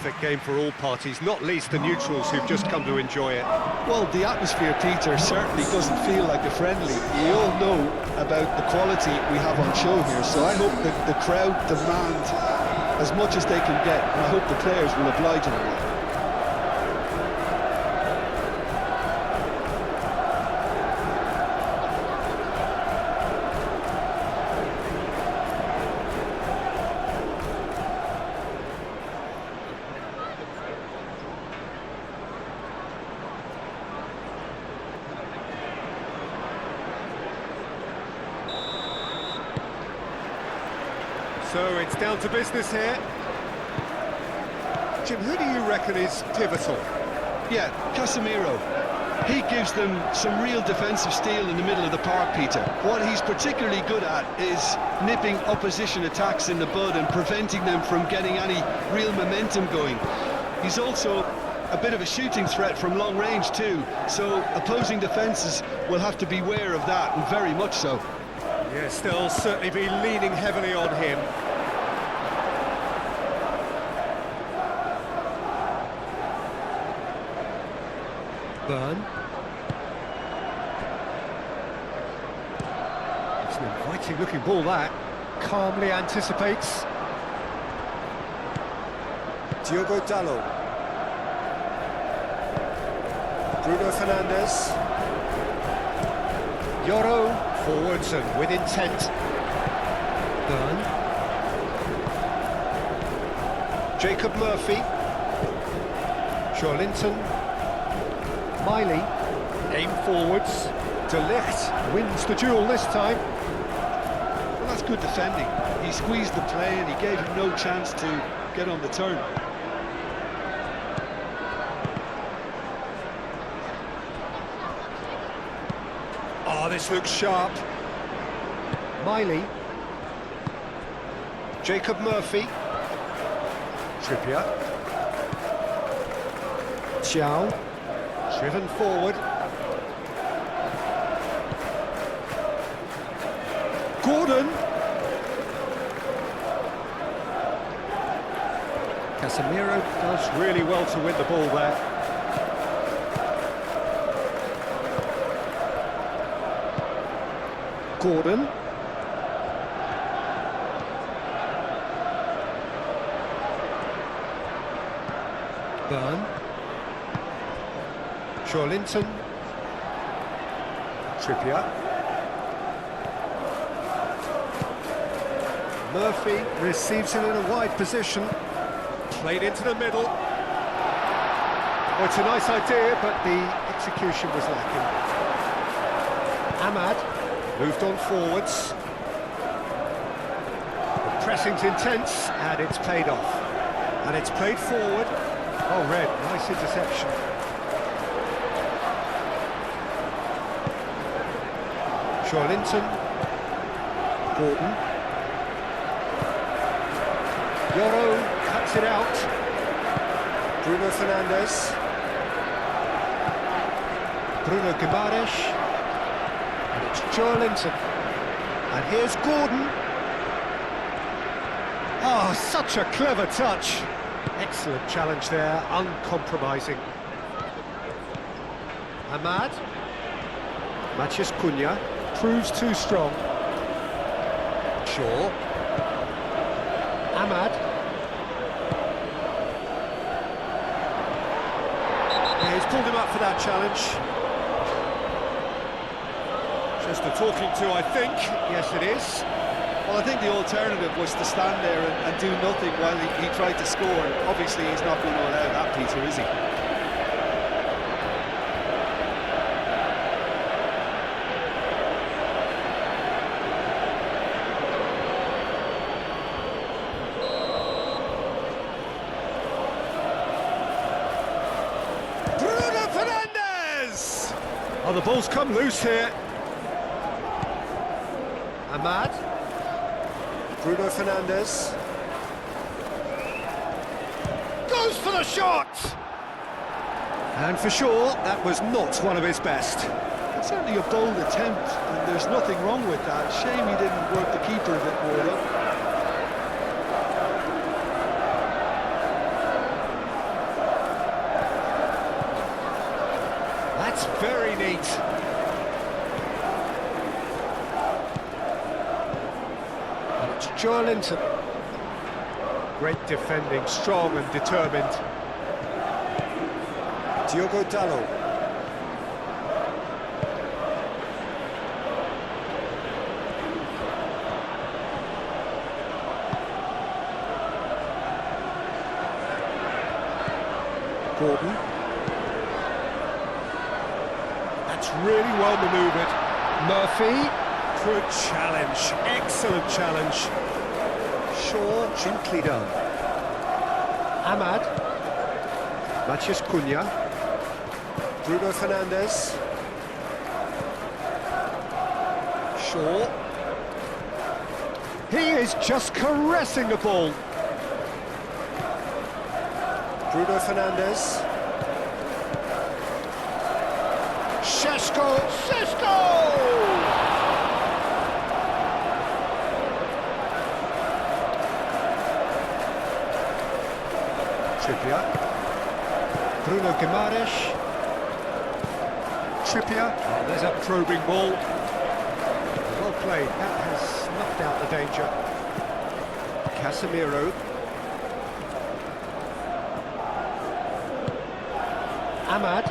perfect game for all parties, not least the neutrals who've just come to enjoy it. Well, the atmosphere, Peter, certainly doesn't feel like a friendly. You all know about the quality we have on show here, so I hope that the crowd demand as much as they can get, and I hope the players will oblige in a way. So it's down to business here. Jim, who do you reckon is pivotal? Yeah, Casemiro. He gives them some real defensive steel in the middle of the park, Peter. What he's particularly good at is nipping opposition attacks in the bud and preventing them from getting any real momentum going. He's also a bit of a shooting threat from long range too, so opposing defences will have to beware of that, and very much so. Yes, they'll certainly be leaning heavily on him. Burn. It's an inviting looking ball, that. Calmly anticipates. Diogo Dalot. Bruno Fernandes. Yoro. Forwards and with intent. Burn. Jacob Murphy. Joelinton. Miley. Aim forwards. De Ligt wins the duel this time. Well, that's good defending. He squeezed the play and he gave him no chance to get on the turn. Oh, this looks sharp. Miley. Jacob Murphy. Trippier. Xiao. Driven forward. Gordon. Casemiro does really well to win the ball there. Gordon. Burn. Joelinton. Trippier. Murphy receives it in a wide position. Played into the middle. Oh, it's a nice idea, but the execution was lacking. Ahmad. Moved on forwards. The pressing's intense, and it's paid off. And it's played forward. Oh, Red, nice interception. Joelinton. Gordon. Yoro cuts it out. Bruno Fernandes. Bruno Guimaraes. And it's Joelinton. And here's Gordon. Oh, such a clever touch. Excellent challenge there, uncompromising. Ahmad. Matheus Cunha proves too strong. Shaw. Ahmad. Yeah, he's pulled him up for that challenge. Just a talking to, I think. Yes, it is. Well, I think the alternative was to stand there and do nothing while he tried to score. And obviously, he's not going to allow that, Peter, is he? Bruno Fernandes! Oh, the ball's come loose here. Ahmad. Bruno Fernandes. Goes for the shot! And for sure, that was not one of his best. It's certainly a bold attempt, and there's nothing wrong with that. Shame he didn't work the keeper a bit more, though. Very neat. And it's Joelinton. Great defending, strong and determined. Diogo Dalot. Gordon. That's really well manoeuvred. Murphy. Good challenge. Excellent challenge. Shaw, gently done. Ahmad. Matheus Cunha. Bruno Fernandes. Shaw. He is just caressing the ball. Bruno Fernandes. Šeško! Trippier. Bruno Guimaraes. Trippier. Oh, there's a probing ball. Well played. That has snuffed out the danger. Casemiro. Ahmad.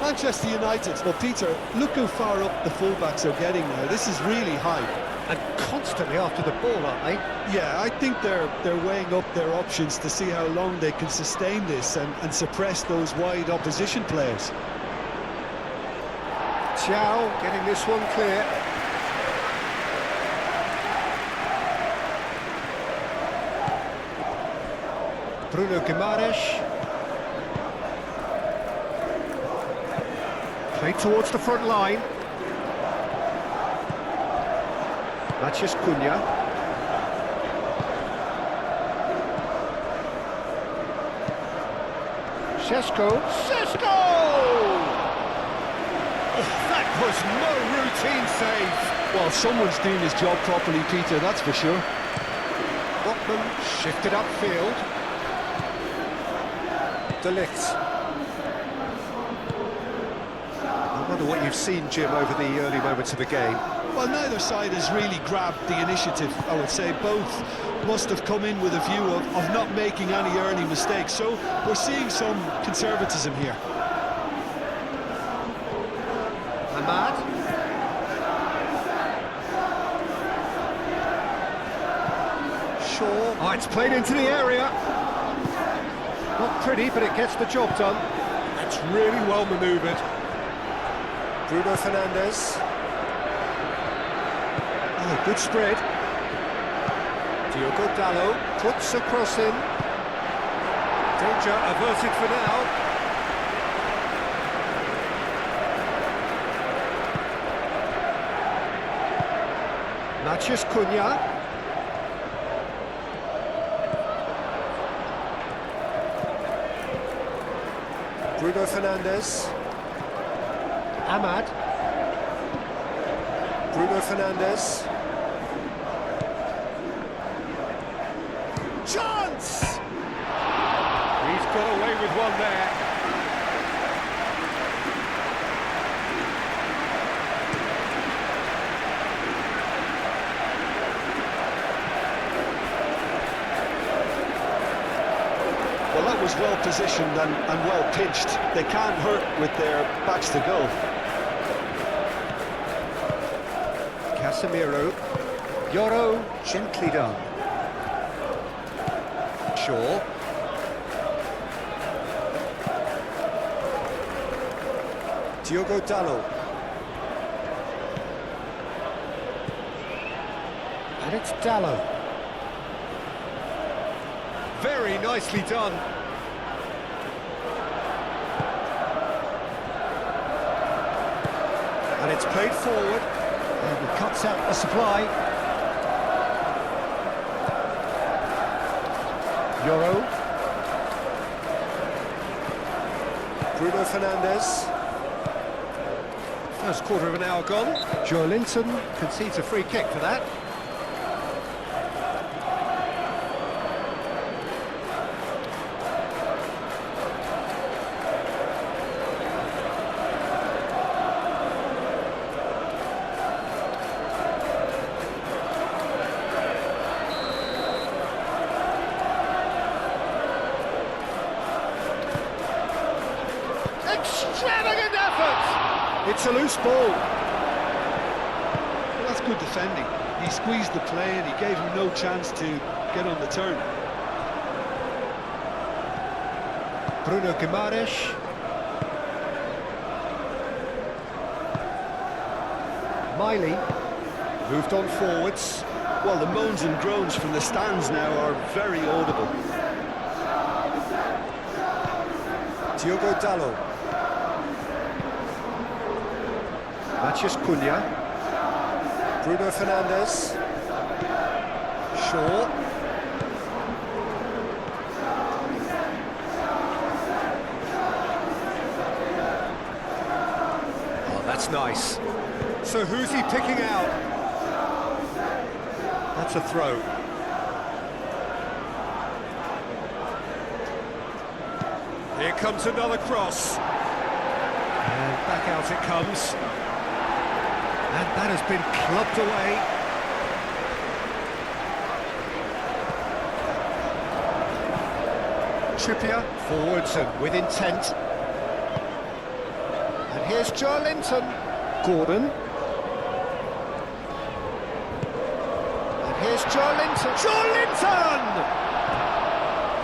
Manchester United. Well, Peter, look how far up the fullbacks are getting now. This is really high. And constantly after the ball, aren't they? Yeah, I think they're weighing up their options to see how long they can sustain this and suppress those wide opposition players. Thiaw getting this one clear. Bruno Guimaraes. Played towards the front line. Matheus Cunha. Šeško! Oh, that was no routine save. Well, someone's doing his job properly, Peter, that's for sure. Botman shifted upfield. De Ligt. I wonder what you've seen, Jim, over the early moments of the game. Well, neither side has really grabbed the initiative, I would say. Both must have come in with a view of not making any early mistakes. So we're seeing some conservatism here. Ahmad. Shaw. Oh, it's played into the area. Not pretty, but it gets the job done. That's really well manoeuvred. Bruno Fernandes. Oh, good spread. Diogo Dalot puts a cross in. Danger averted for now. Matheus Cunha. Bruno Fernandes. Ahmad. Bruno Fernandes. Chance! He's got away with one there. Well, that was well positioned and well pitched. They can't hurt with their backs to goal. Casemiro. Yoro, gently done. Shaw. Diogo Dalot. And it's Dalot. Very nicely done. And it's played forward. And he cuts out the supply. Yoro. Bruno Fernandes. First quarter of an hour gone. Joelinton concedes a free kick for that. Extravagant effort! It's a loose ball. Well, that's good defending. He squeezed the play and he gave him no chance to get on the turn. Bruno Guimaraes. Miley moved on forwards. Well, the moans and groans from the stands now are very audible. Diogo Dalot. Matheus Cunha. Bruno Fernandes. Shaw. Oh, that's nice. So who's he picking out? That's a throw. Here comes another cross. And back out it comes. And that has been clubbed away. Trippier forwards and with intent. And here's Joelinton. Gordon. And here's Joelinton. Joelinton!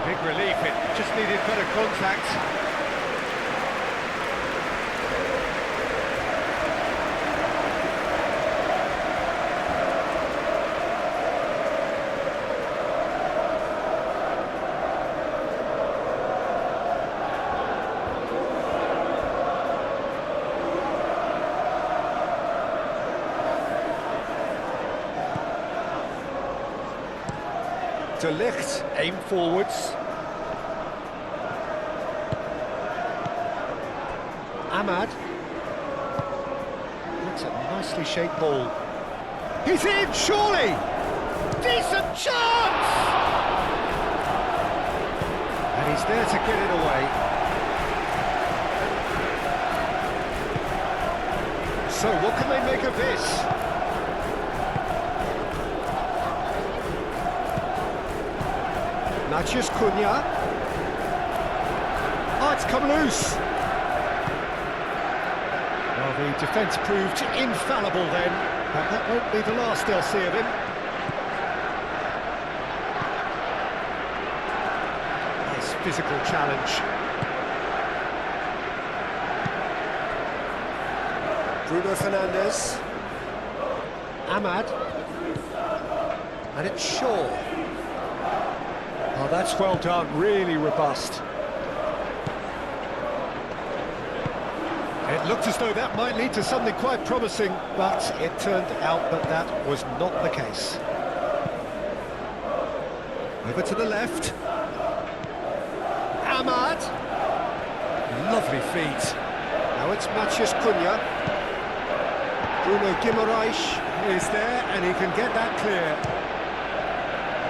Big relief, it just needed better contact. De Ligt, aim forwards. Ahmad. That's a nicely shaped ball. He's in, surely! Decent chance! And he's there to get it away. So what can they make of this? Matheus Cunha. Oh, it's come loose. Well, the defence proved infallible then, but that won't be the last they'll see of him. Nice physical challenge. Bruno Fernandes. Ahmad. And it's Shaw. Oh, that's well done, really robust. It looked as though that might lead to something quite promising, but it turned out that that was not the case. Over to the left. Ahmad. Lovely feet. Now it's Matheus Cunha. Bruno Guimaraes is there, and he can get that clear.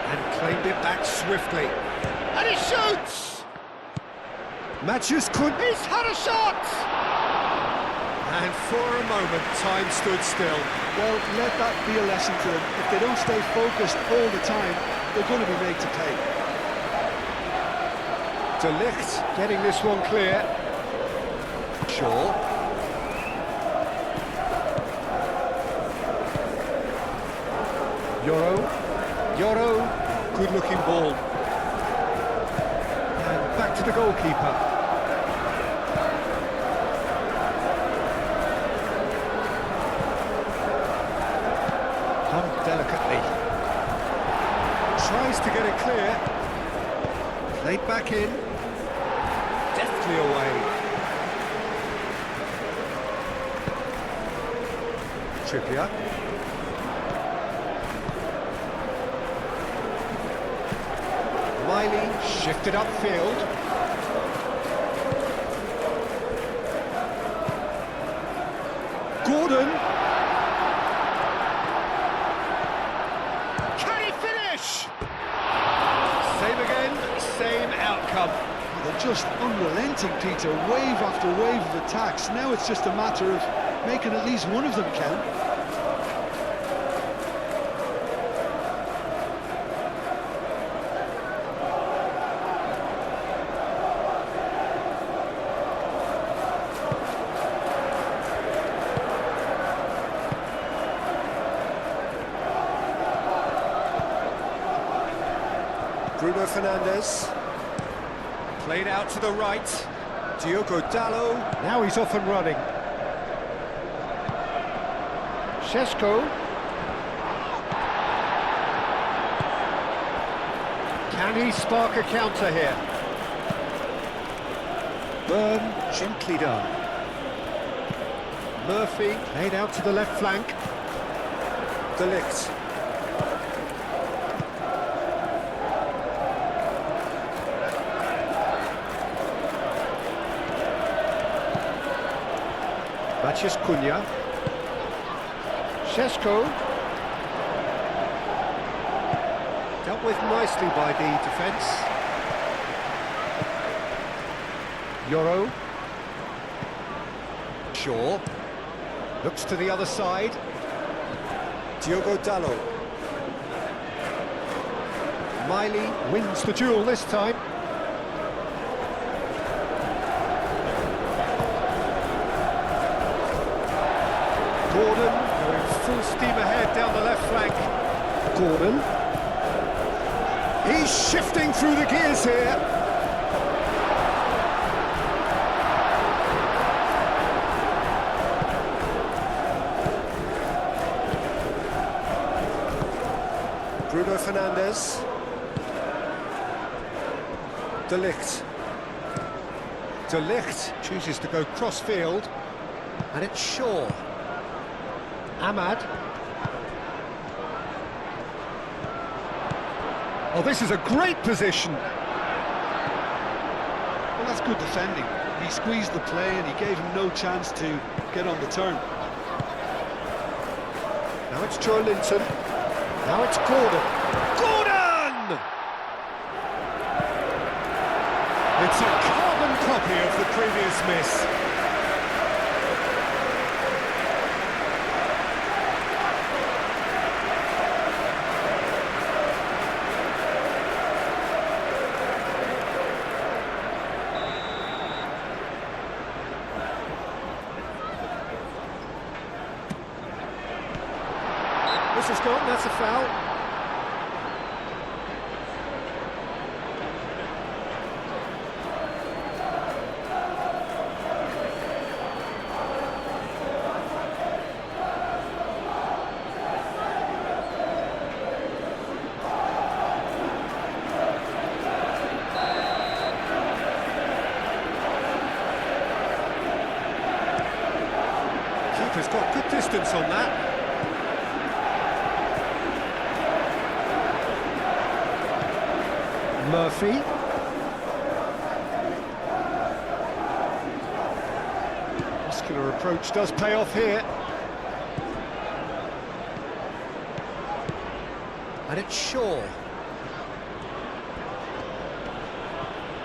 And claimed it back swiftly. And he shoots! Matheus Cunha, he's had a shot! And for a moment, time stood still. Well, let that be a lesson to them. If they don't stay focused all the time, they're going to be made to pay. De Ligt getting this one clear. Shaw. Yoro, good-looking ball. And back to the goalkeeper. Done delicately. Tries to get it clear. Played back in. Deftly away. Trippier. Miley shifted upfield. Gordon. Can he finish? Same again, same outcome. They're just unrelenting, Peter. Wave after wave of attacks. Now it's just a matter of making at least one of them count. Bruno Fernandes. Played out to the right. Diogo Dalot. Now he's off and running. Šeško. Can he spark a counter here? Burn, gently done. Murphy, laid out to the left flank. De Ligt. Matheus Cunha. Šeško. Dealt with nicely by the defence. Yoro. Shaw. Looks to the other side. Diogo Dalot. Miley wins the duel this time. Gordon going full steam ahead down the left flank. Gordon. He's shifting through the gears here. Bruno Fernandes. De Ligt. De Ligt chooses to go cross-field, and it's Shaw. Ahmad. Oh, this is a great position. Well, that's good defending. He squeezed the play and he gave him no chance to get on the turn. Now it's Joe Linton. Now it's Gordon. Gordon! It's a carbon copy of the previous miss. This is gone, that's a foul. Keeper's got good distance on that. Murphy. Muscular approach does pay off here. And it's Shaw.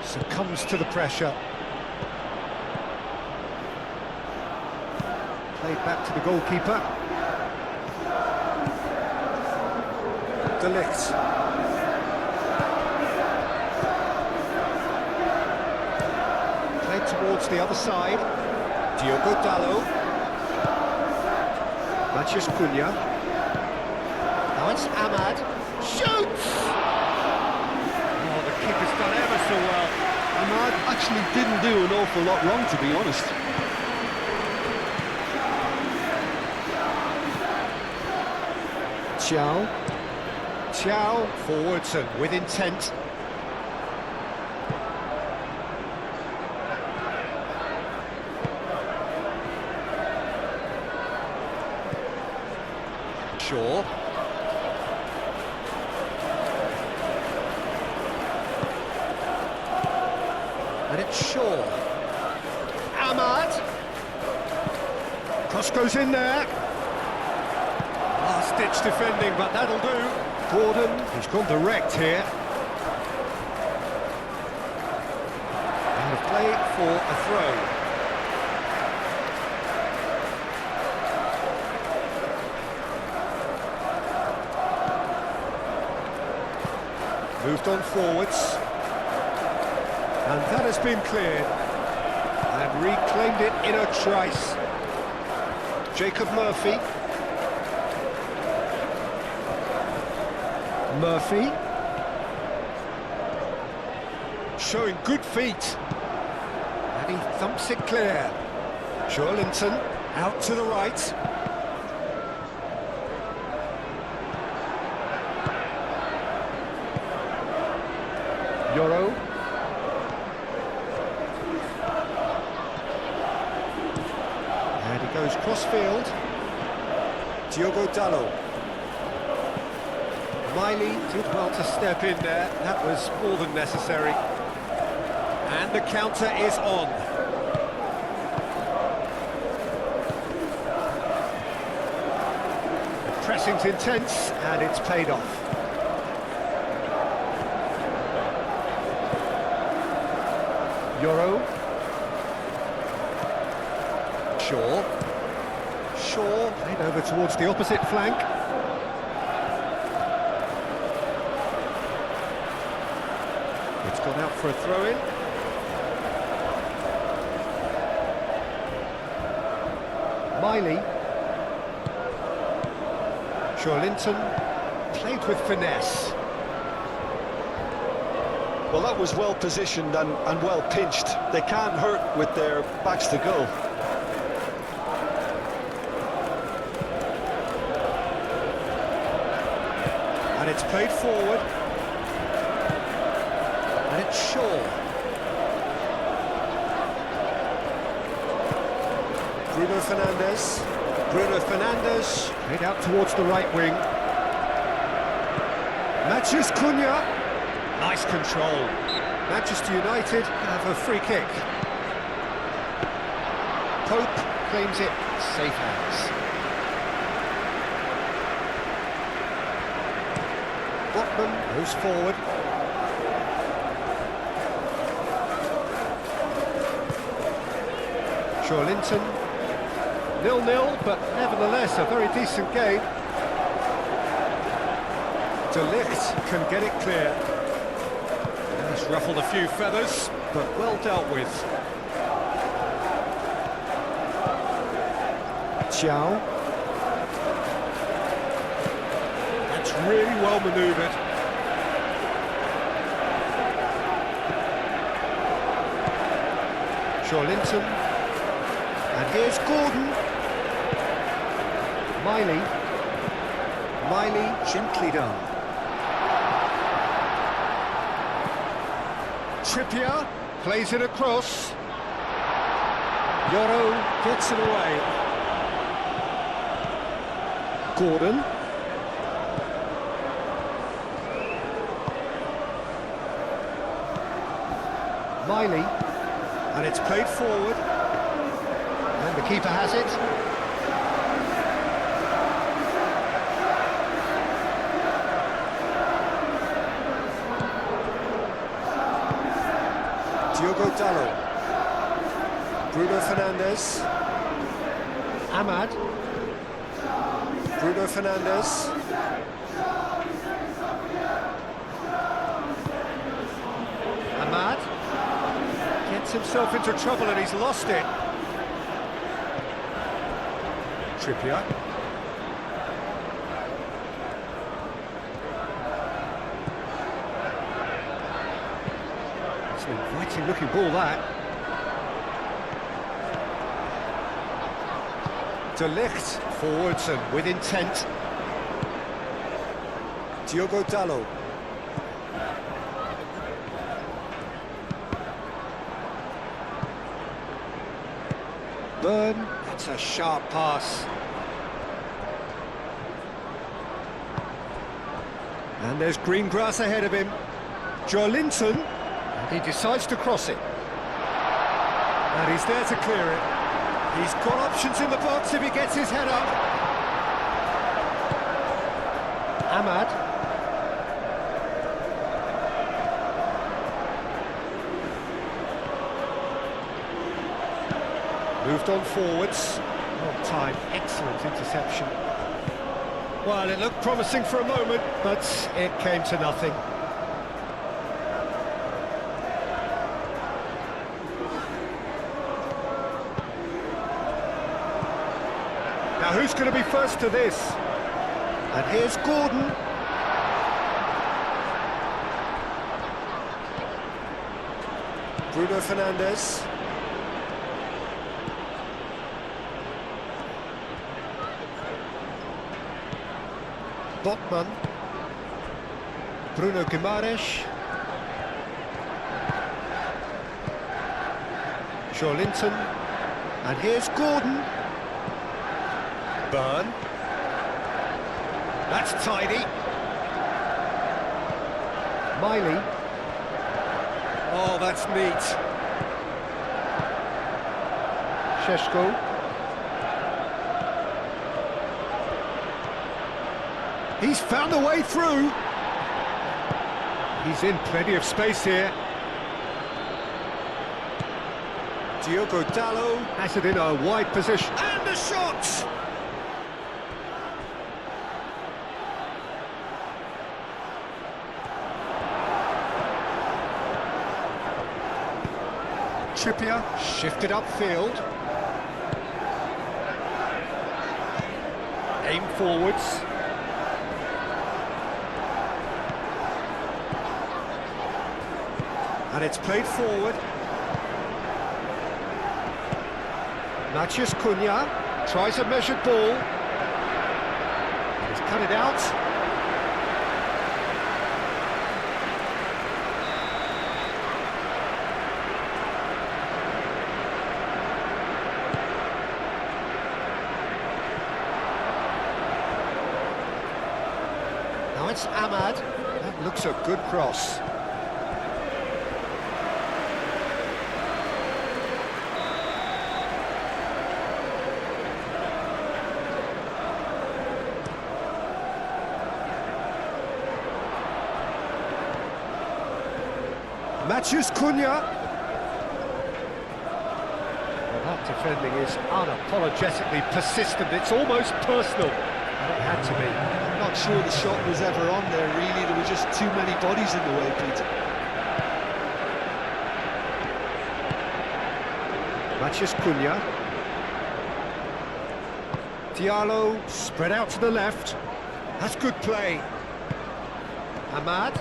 Succumbs to the pressure. Played back to the goalkeeper. De Ligt. Towards the other side. Diogo Dalot. Matheus Cunha. Now it's Ahmad. Shoots! Oh, the keeper's done ever so well. Ahmad actually didn't do an awful lot wrong, to be honest. Thiaw forwards and with intent. Shaw. And it's Shaw. Ahmad. Cross goes in there. Last-ditch defending, but that'll do. Gordon, he's gone direct here. And a play for a throw. Moved on forwards, and that has been cleared, and reclaimed it in a trice. Jacob Murphy. Murphy. showing good feet. And he thumps it clear. Joelinton out to the right. Yoro. And he goes cross-field. Diogo Dalot. Miley did well to step in there. That was more than necessary. And the counter is on. The pressing's intense, and it's paid off. Yoro. Shaw played over towards the opposite flank. It's gone out for a throw-in. Miley. Joelinton played with finesse. Well, that was well positioned and well pinched. They can't hurt with their backs to goal. And it's played forward. And it's Shaw. Bruno Fernandes. Bruno Fernandes played out towards the right wing. Matches Cunha. Nice control. Manchester United have a free kick. Pope claims it, safe hands. Botman moves forward. Joelinton. 0-0, but nevertheless a very decent game. De Ligt can get it clear. He's ruffled a few feathers, but well dealt with. Chow. That's really well manoeuvred. Joelinton. And here's Gordon. Miley gently done. Trippier plays it across. Yoro gets it away. Gordon. Miley. And it's played forward. And the keeper has it. Diogo Dalot. Bruno Fernandes. Ahmad. Bruno Fernandes. Ahmad gets himself into trouble and he's lost it. Trippier. It's an inviting looking ball, that. De Ligt forwards and with intent. Diogo Dalot. Burn, that's a sharp pass. And there's green grass ahead of him. Joelinton, and he decides to cross it. And he's there to clear it. He's got options in the box if he gets his head up. Ahmad. Moved on forwards. On time, excellent interception. Well, it looked promising for a moment, but it came to nothing. Now, who's going to be first to this? And here's Gordon. Bruno Fernandes. Botman. Bruno Guimaraes. Linton, and here's Gordon. Byrne. That's tidy. Miley. Oh, that's neat. Šeško. He's found a way through. He's in plenty of space here. Diogo Dalot has it in a wide position. And the shot! Trippier shifted upfield. Aim forwards. And it's played forward. Matheus Cunha tries a measured ball. He's cut it out. Now it's Ahmad. That looks a good cross. Matheus Cunha. Well, that defending is unapologetically persistent. It's almost personal. And it had to be. I'm not sure the shot was ever on there, really. There were just too many bodies in the way, Peter. Matheus Cunha. Diallo spread out to the left. That's good play. Ahmad.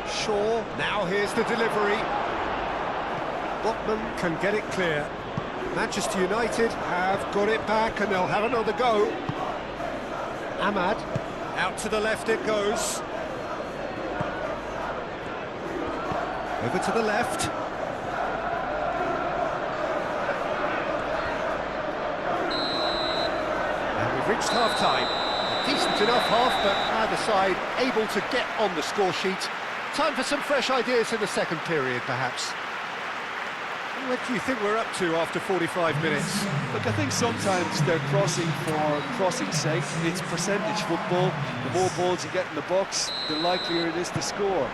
Shaw, now here's the delivery. Botman can get it clear. Manchester United have got it back and they'll have another go. Ahmad, out to the left it goes. Over to the left. And we've reached half-time. A decent enough half, but either side able to get on the score sheet. Time for some fresh ideas in the second period, perhaps. What do you think we're up to after 45 minutes? Look, I think sometimes they're crossing for crossing's sake. It's percentage football. The more balls you get in the box, the likelier it is to score.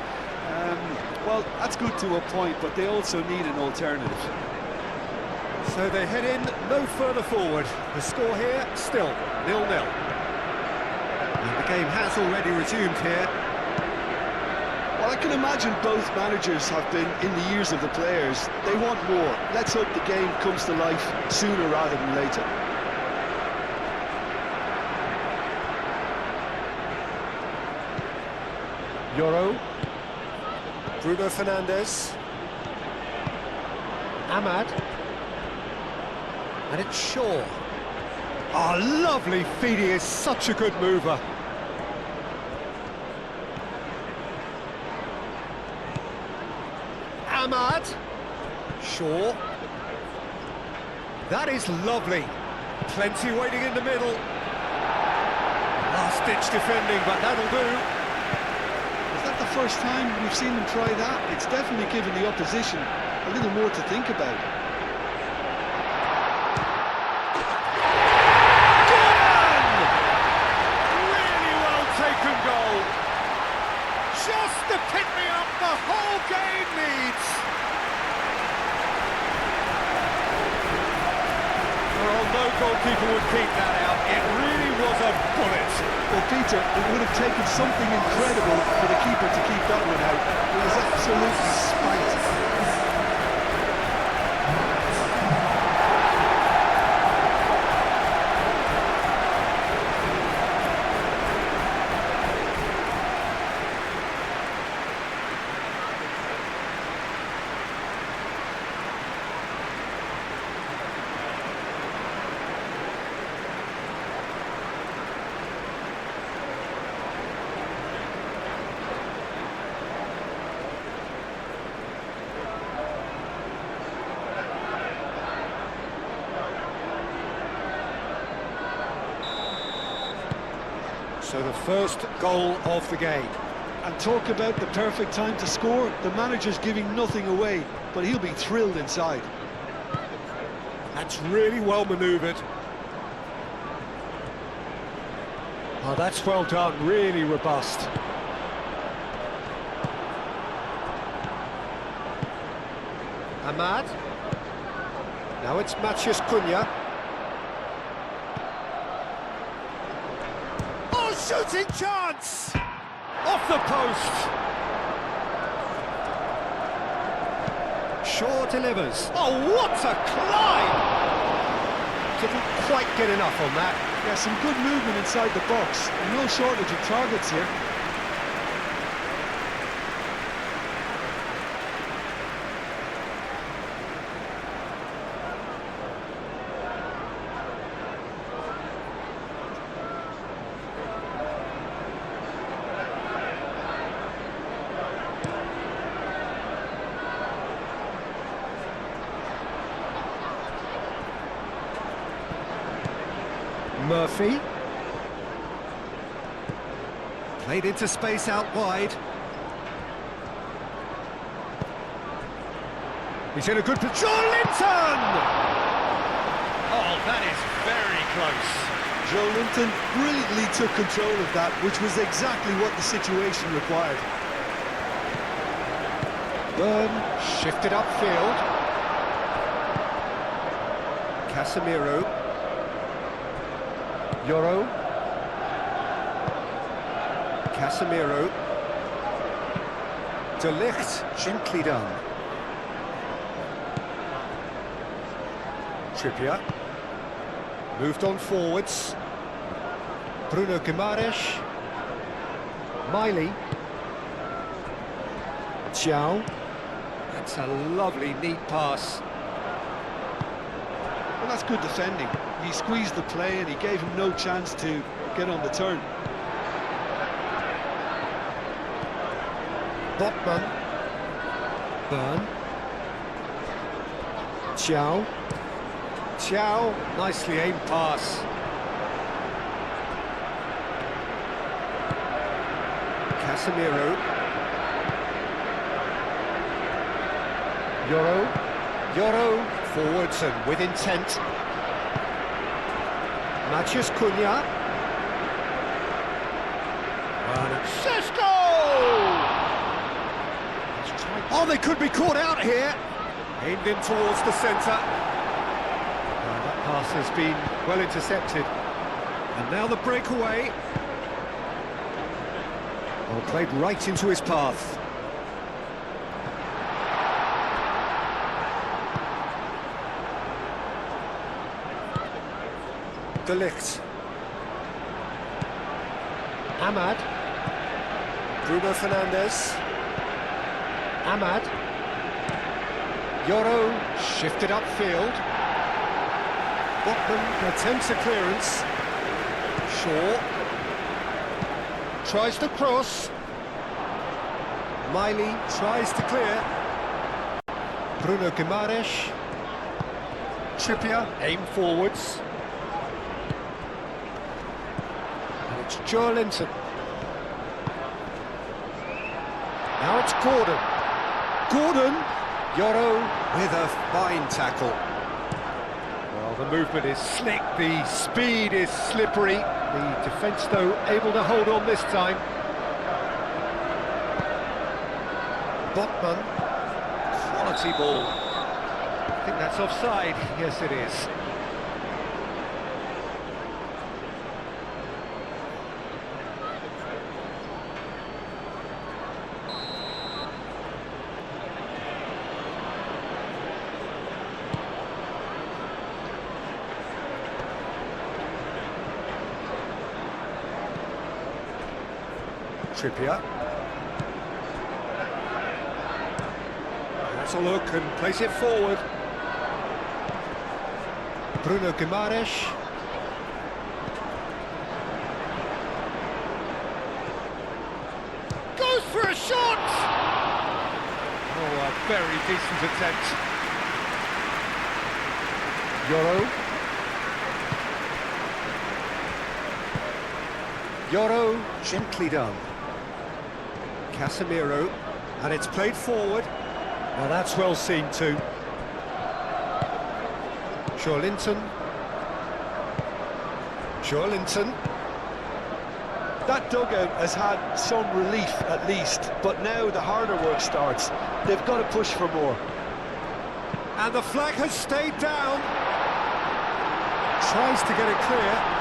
Well, that's good to a point, but they also need an alternative. So they head in no further forward. The score here, still 0-0. And the game has already resumed here. Well, I can imagine both managers have been in the ears of the players. They want more. Let's hope the game comes to life sooner rather than later. Yoro. Bruno Fernandes. Ahmad. And it's Shaw. Oh, lovely feed. He is such a good mover. Ahmad. Shaw. That is lovely. Plenty waiting in the middle. Last-ditch defending, but that'll do. Is that the first time we've seen them try that? It's definitely given the opposition a little more to think about. Really well taken goal. Just the pick-me-up the whole game needs. Well, no goalkeeper would keep that out. It really was a bullet. Well, Peter, it would have taken something incredible for the keeper to keep that one out. It was absolutely spiked. So the first goal of the game. And talk about the perfect time to score. The manager's giving nothing away, but he'll be thrilled inside. That's really well manoeuvred. Oh, that's well done, really robust. Ahmad. Now it's Matheus Cunha. Oh, shooting chance! Off the post! Shaw delivers. Oh, what a climb! Didn't quite get enough on that. Yeah, some good movement inside the box. No shortage of targets here. Murphy. Played into space out wide. He's in a good position. Linton! Oh, that is very close. Joe Linton brilliantly took control of that, which was exactly what the situation required. Burn shifted upfield. Casemiro. Yoro. Casemiro. De Ligt, gently done. Trippier. Moved on forwards. Bruno Guimaraes. Miley. Xiao. That's a lovely, neat pass. Well, that's good defending. He squeezed the play and he gave him no chance to get on the turn. Botman. Burn. Xiao. Xiao, nicely aimed pass. Casemiro. Yoro forwards and with intent. Matheus Cunha. And Sesko! Oh, they could be caught out here. Aimed in towards the centre. That pass has been well intercepted. And now the breakaway. Oh, played right into his path. De Ligt. Ahmad. Bruno Fernandes. Ahmad. Yoro shifted upfield. Botman attempts a clearance. Shaw. Tries to cross. Miley tries to clear. Bruno Guimaraes. Trippier aim forwards. And it's Joe Linton. Now it's Gordon. Gordon. Yoro with a fine tackle. Well, the movement is slick, the speed is slippery. The defence, though, able to hold on this time. Botman. Quality ball. I think that's offside. Yes, it is. Trippier. That's a look and place it forward. Bruno Guimaraes. Goes for a shot! Oh, a very decent attempt. Yoro. Yoro, gently done. Casemiro, and it's played forward. Now that's well seen too. Linton. That dugout has had some relief at least, but now the harder work starts. They've got to push for more. And the flag has stayed down. Tries to get it clear.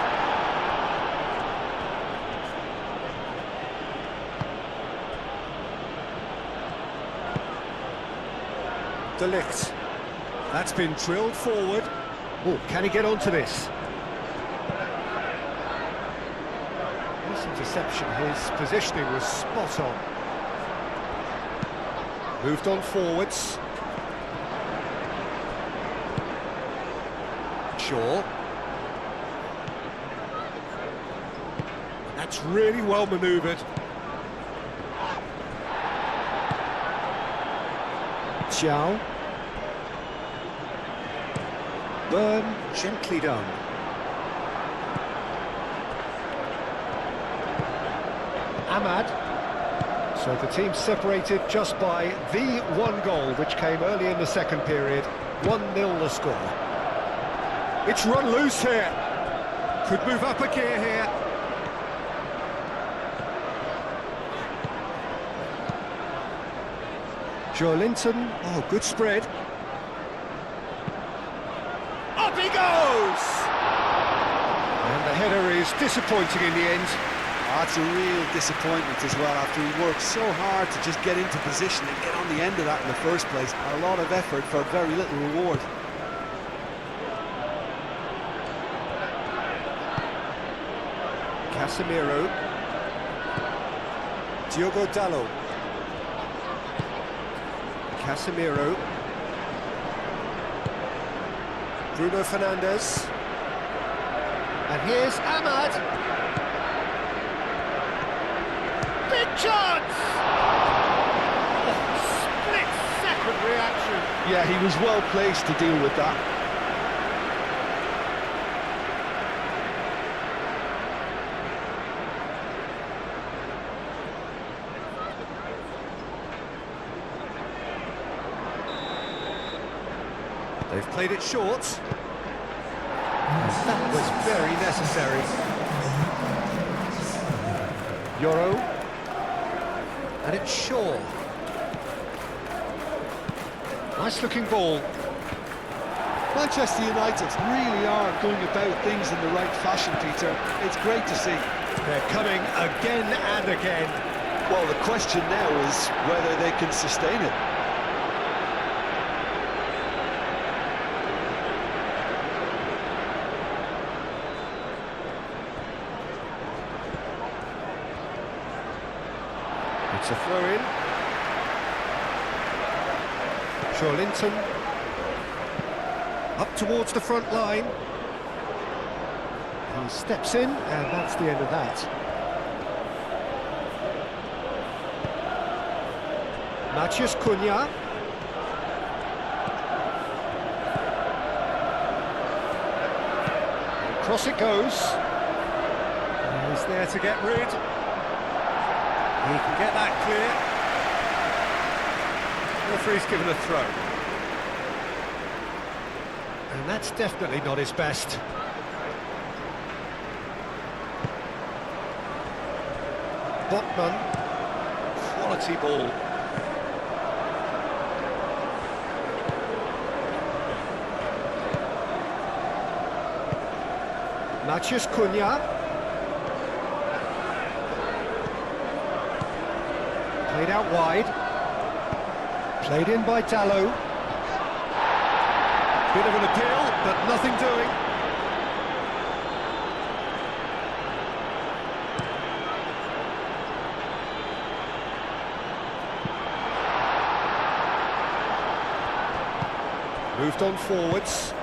De Ligt. That's been drilled forward. Oh, can he get onto this? This interception, his positioning was spot on. Moved on forwards. Shaw. That's really well manoeuvred. Xiao. Burn, gently done. Ahmad. So the team separated just by the one goal, which came early in the second period. 1-0 the score. It's run loose here. Could move up a gear here. Linton. Oh, good spread. Up he goes! And the header is disappointing in the end. That's a real disappointment as well, after he worked so hard to just get into position and get on the end of that in the first place. A lot of effort for very little reward. Casemiro. Diogo Dalot. Casemiro. Bruno Fernandes. And here's Ahmad. Big chance! Oh, split-second reaction. Yeah, he was well placed to deal with that. They've played it short. That was very necessary. Yoro. And it's Shaw. Nice looking ball. Manchester United really are going about things in the right fashion, Peter. It's great to see. They're coming again and again. Well, the question now is whether they can sustain it. It's a throw-in. Linton. Up towards the front line. He steps in, and that's the end of that. Matheus Cunha. Across it goes. He's there to get rid. He can get that clear. The referee's given a throw. And that's definitely not his best. Botman. Quality ball. Matheus Cunha. Played out wide. Played in by Dalot. Bit of an appeal, but nothing doing. Moved on forwards.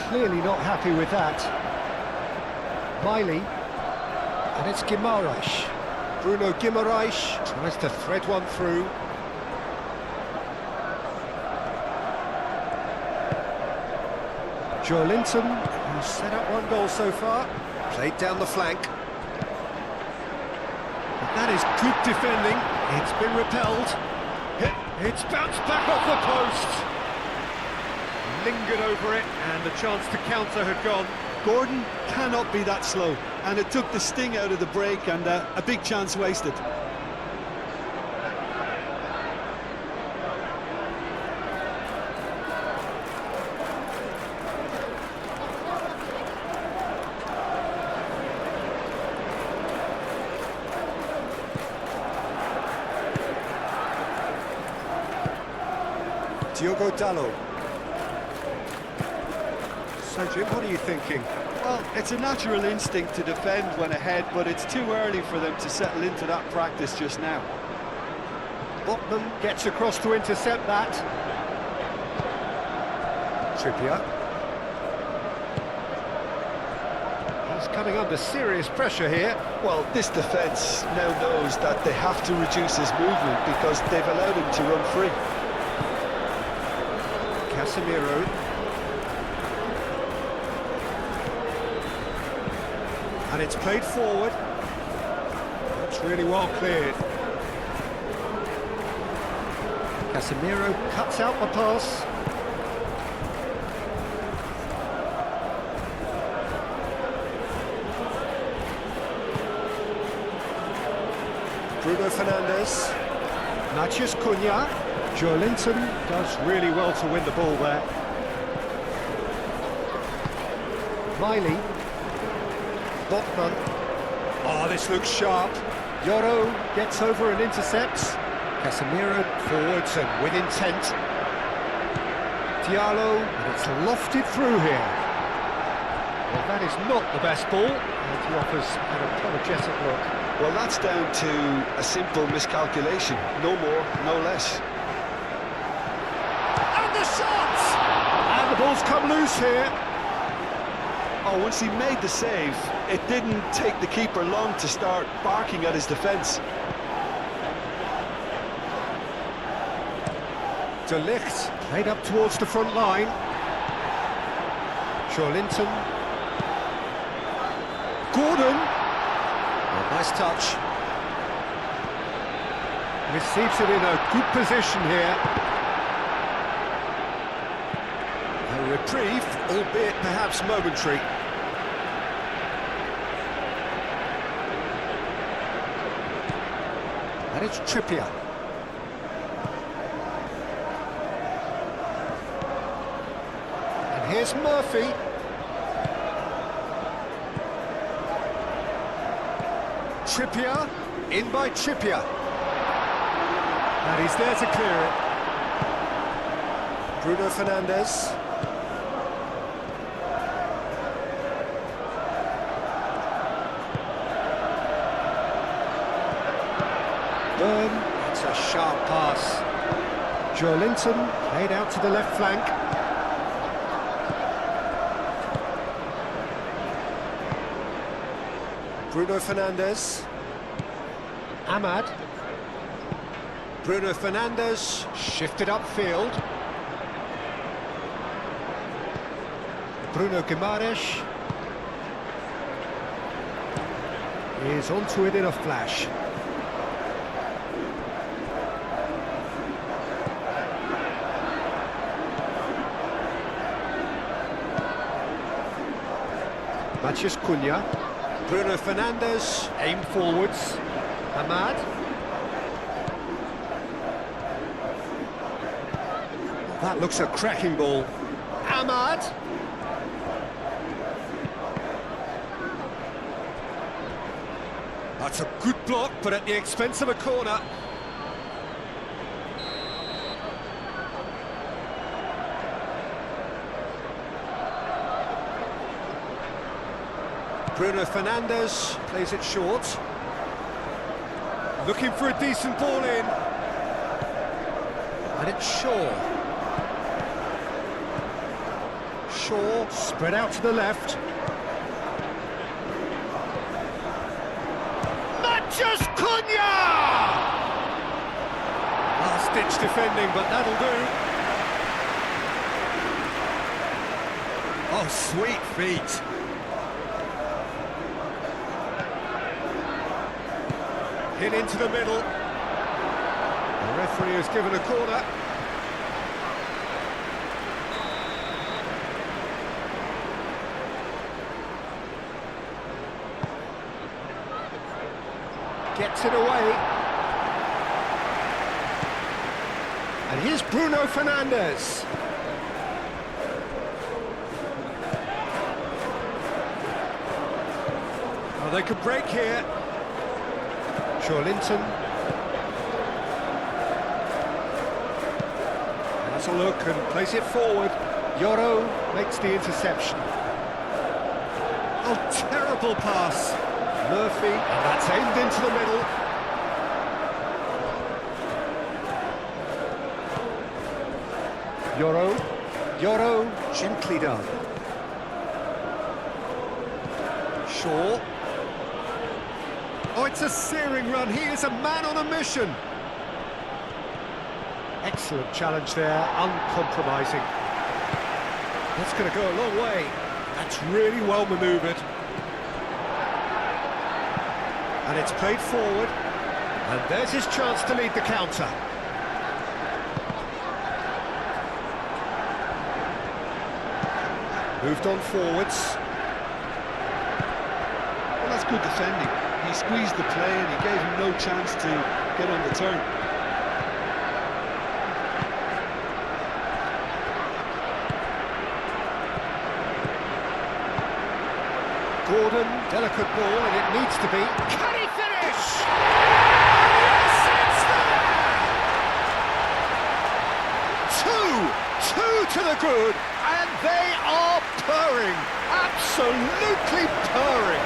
Clearly not happy with that. Miley, and it's Guimaraes. Bruno Guimaraes tries to thread one through. Joe Linton, who's set up one goal so far. Played down the flank. But that is good defending. It's been repelled. It's bounced back off the post. Lingered over it, and the chance to counter had gone. Gordon cannot be that slow, and it took the sting out of the break, and a big chance wasted. Diogo Dalot. So, Jim, what are you thinking? Well, it's a natural instinct to defend when ahead, but it's too early for them to settle into that practice just now. Botman gets across to intercept that. Trippier. He's coming under serious pressure here. Well, this defence now knows that they have to reduce his movement because they've allowed him to run free. Casemiro. And it's played forward. That's really well cleared. Casemiro cuts out the pass. Bruno Fernandes. Matheus Cunha. Joe Linton does really well to win the ball there. Miley. Botman. Oh, this looks sharp. Yoro gets over and intercepts. Casemiro forwards and with intent. Diallo, and it's lofted through here. Well, that is not the best ball, and he offers an apologetic look. Well, that's down to a simple miscalculation. No more, no less. And the shot! And the ball's come loose here. Oh, once he made the save, it didn't take the keeper long to start barking at his defence. De Ligt played up towards the front line. Linton. Gordon. Oh, nice touch. Receives it in a good position here. A reprieve, albeit perhaps momentary. And it's Trippier. And here's Murphy. Trippier, in by Trippier. And he's there to clear it. Bruno Fernandes. Byrne, it's a sharp pass. Joe Linton played out to the left flank. Bruno Fernandes. Ahmad. Bruno Fernandes. Shifted upfield. Bruno Guimaraes is onto it in a flash. Matheus Cunha. Bruno Fernandes. Aim forwards. Ahmad. That looks a cracking ball. Ahmad. That's a good block, but at the expense of a corner. Bruno Fernandes plays it short. Looking for a decent ball in. And it's Shaw. Shaw spread out to the left. Matheus Cunha! Last-ditch defending, but that'll do. Oh, sweet feet. Hit into the middle. The referee has given a corner. Gets it away. And here's Bruno Fernandes. Oh, they could break here. Linton has a look and plays it forward. Yoro makes the interception. Oh, terrible pass. Murphy, and that's aimed into the middle. Yoro, gently done. Shaw. Oh, it's a searing run. He is a man on a mission. Excellent challenge there, uncompromising. That's going to go a long way. That's really well manoeuvred. And it's played forward. And there's his chance to lead the counter. Moved on forwards. Well, that's good defending. He squeezed the play and he gave him no chance to get on the turn. Gordon, delicate ball, and it needs to be. Can he finish? Yes, it's there! Two to the good, and they are purring, absolutely purring.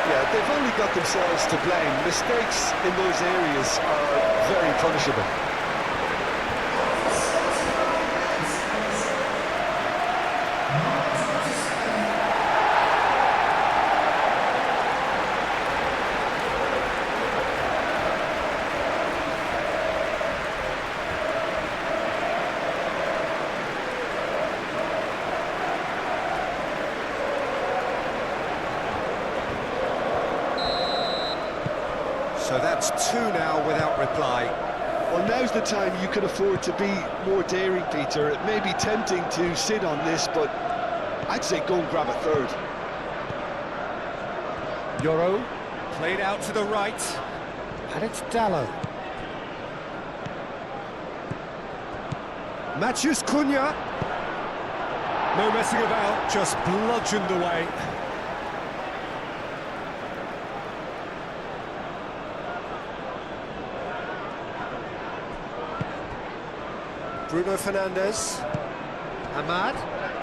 Yeah, they've only got themselves to blame. Mistakes in those areas are very punishable. So that's two now without reply. Well, now's the time you can afford to be more daring, Peter. It may be tempting to sit on this, but I'd say go and grab a third. Yoro, played out to the right, and it's Dallo. Matheus Cunha. No messing about, just bludgeoned away. Bruno Fernandes. Ahmad.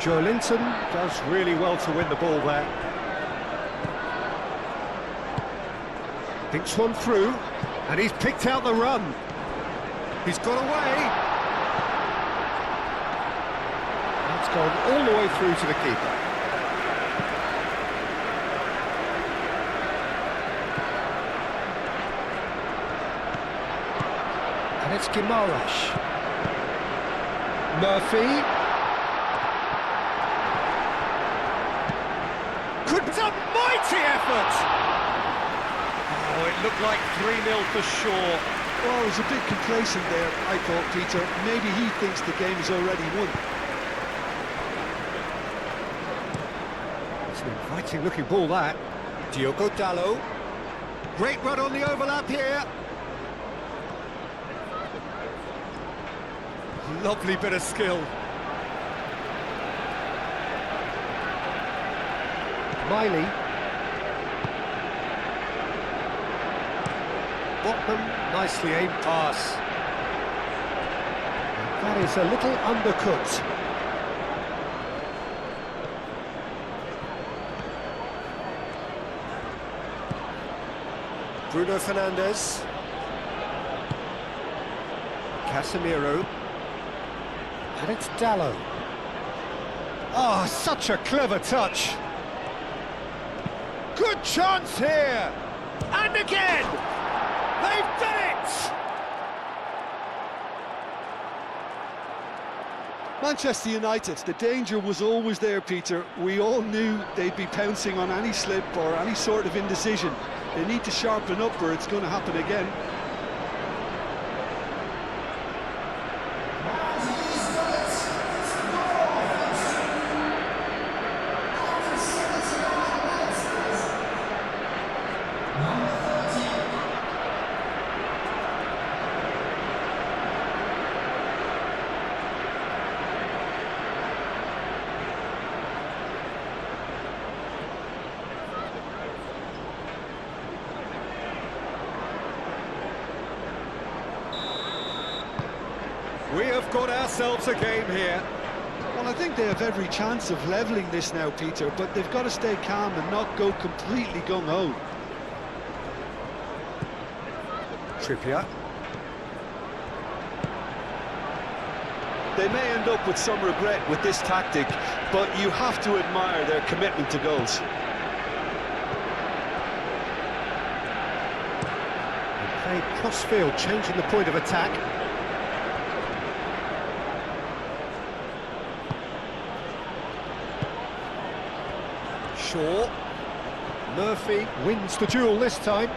Linton does really well to win the ball there. Thinks one through, and he's picked out the run. He's got away. That's gone all the way through to the keeper. And it's Guimaraes. Murphy. It's a mighty effort! Oh, it looked like 3-0 for sure. Well, he's a bit complacent there, I thought, Peter. Maybe he thinks the game is already won. It's an inviting looking ball, that. Diogo Dallo. Great run on the overlap here. Lovely bit of skill. Miley. Botman, nicely aimed pass. And that is a little undercooked. Bruno Fernandes. Casemiro. And it's Dallo. Oh, such a clever touch. Good chance here! And again! They've done it! Manchester United, the danger was always there, Peter. We all knew they'd be pouncing on any slip or any sort of indecision. They need to sharpen up or it's going to happen again. We have got ourselves a game here. Well, I think they have every chance of levelling this now, Peter, but they've got to stay calm and not go completely gung-ho. Trippier. They may end up with some regret with this tactic, but you have to admire their commitment to goals. They played cross-field, changing the point of attack. Shaw. Murphy wins the duel this time.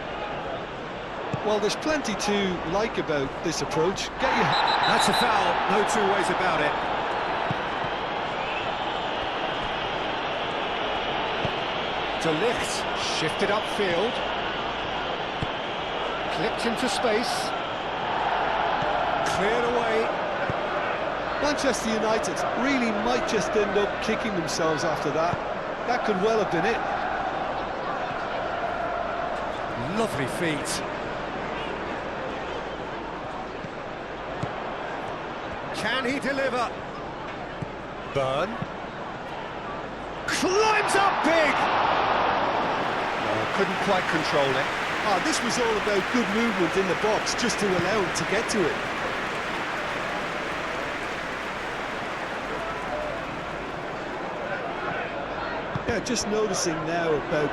Well, there's plenty to like about this approach. Get your... That's a foul, no two ways about it. De Ligt, shifted upfield. Clipped into space. Cleared away. Manchester United really might just end up kicking themselves after that. That could well have been it. Lovely feet. Can he deliver? Burn. Climbs up big! Couldn't quite control it. Ah, this was all about good movement in the box, just to allow him to get to it. Yeah, just noticing now about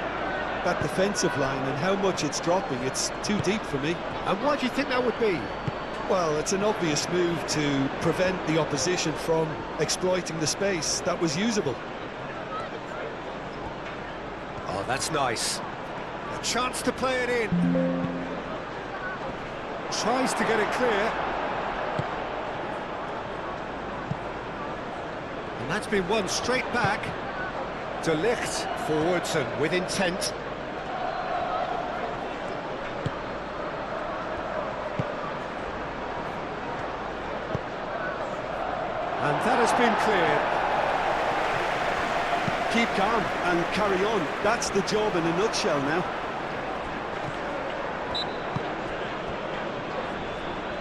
that defensive line and how much it's dropping. It's too deep for me. And why do you think that would be? Well, it's an obvious move to prevent the opposition from exploiting the space that was usable. Oh, that's nice. A chance to play it in. Tries to get it clear. And that's been won straight back. De Ligt forwards and with intent. And that has been cleared. Keep calm and carry on. That's the job in a nutshell now.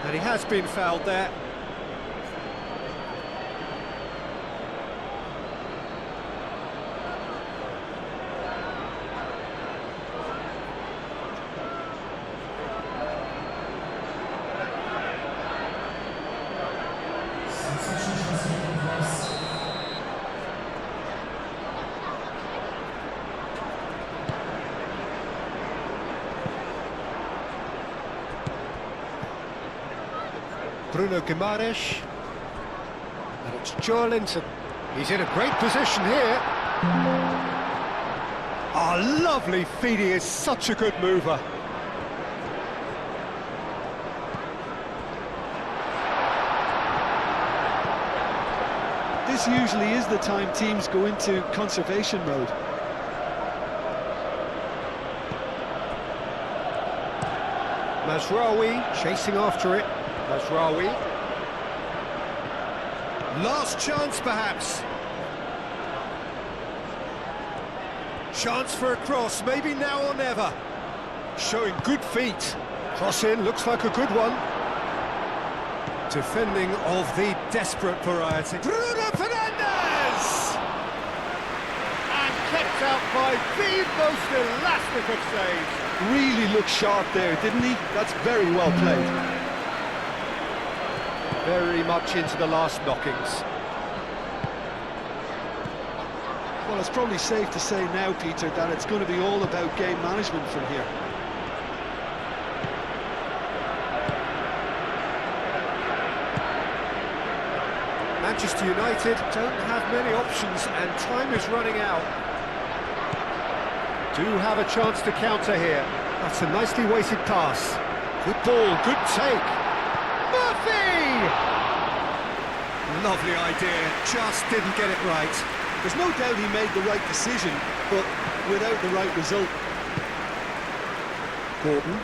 And he has been fouled there. Bruno Guimaraes, and it's Joelinton. He's in a great position here. Oh, lovely feet, he is such a good mover. This usually is the time teams go into conservation mode. Mazraoui chasing after it. Mazraoui. Last chance, perhaps. Chance for a cross, maybe now or never. Showing good feet. Cross in, looks like a good one. Defending of the desperate variety. Bruno Fernandes! And kept out by the most elastic of saves. Really looked sharp there, didn't he? That's very well played. Very much into the last knockings. Well, it's probably safe to say now, Peter, that it's going to be all about game management from here. Manchester United don't have many options and time is running out. Do have a chance to counter here. That's a nicely weighted pass. Good ball, good take. Murphy! Lovely idea, just didn't get it right. There's no doubt he made the right decision, but without the right result. Gordon.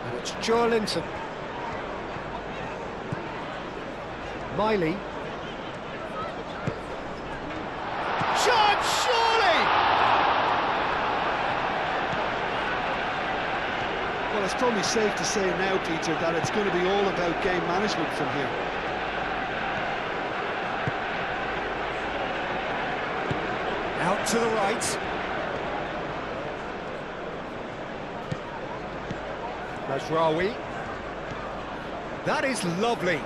And it's Joe Linton. Miley. Shot, surely! Well, it's probably safe to say now, Peter, that it's going to be all about game management from here. Out to the right. Mazraoui. That is lovely.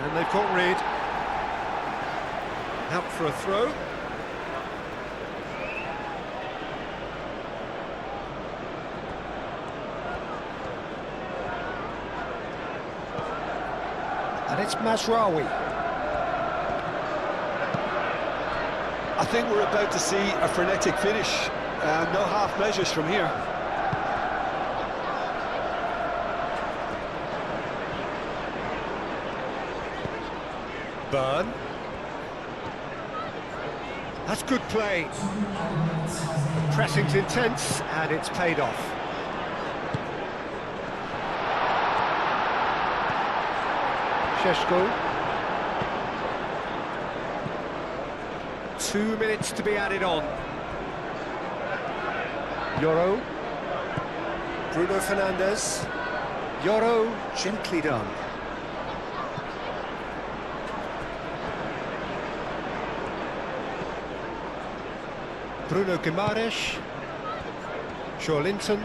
And they've got rid. Out for a throw. And it's Mazraoui. I think we're about to see a frenetic finish. No half measures from here. Burn. That's good play. The pressing's intense and it's paid off. Šeško. 2 minutes to be added on. Yoro. Bruno Fernandes. Yoro, gently done. Bruno Guimaraes. Joelinton.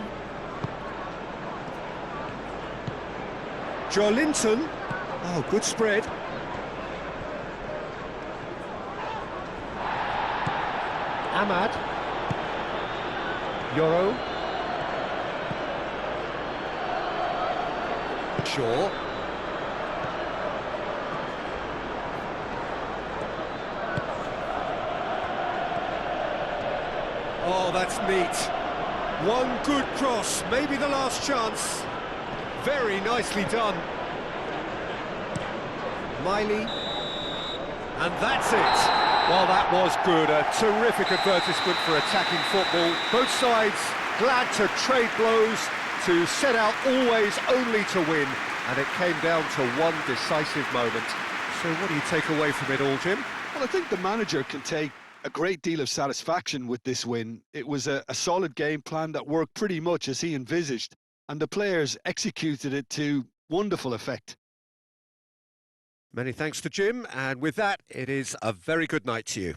Joelinton. Oh, good spread. Ahmad. Yoro. Shaw. Oh, that's neat. One good cross, maybe the last chance. Very nicely done. Miley. And that's it. Well, that was good. A terrific advertisement for attacking football. Both sides glad to trade blows, to set out always only to win. And it came down to one decisive moment. So what do you take away from it all, Jim? Well, I think the manager can take a great deal of satisfaction with this win. It was a solid game plan that worked pretty much as he envisaged, and the players executed it to wonderful effect. Many thanks to Jim, and with that, it is a very good night to you.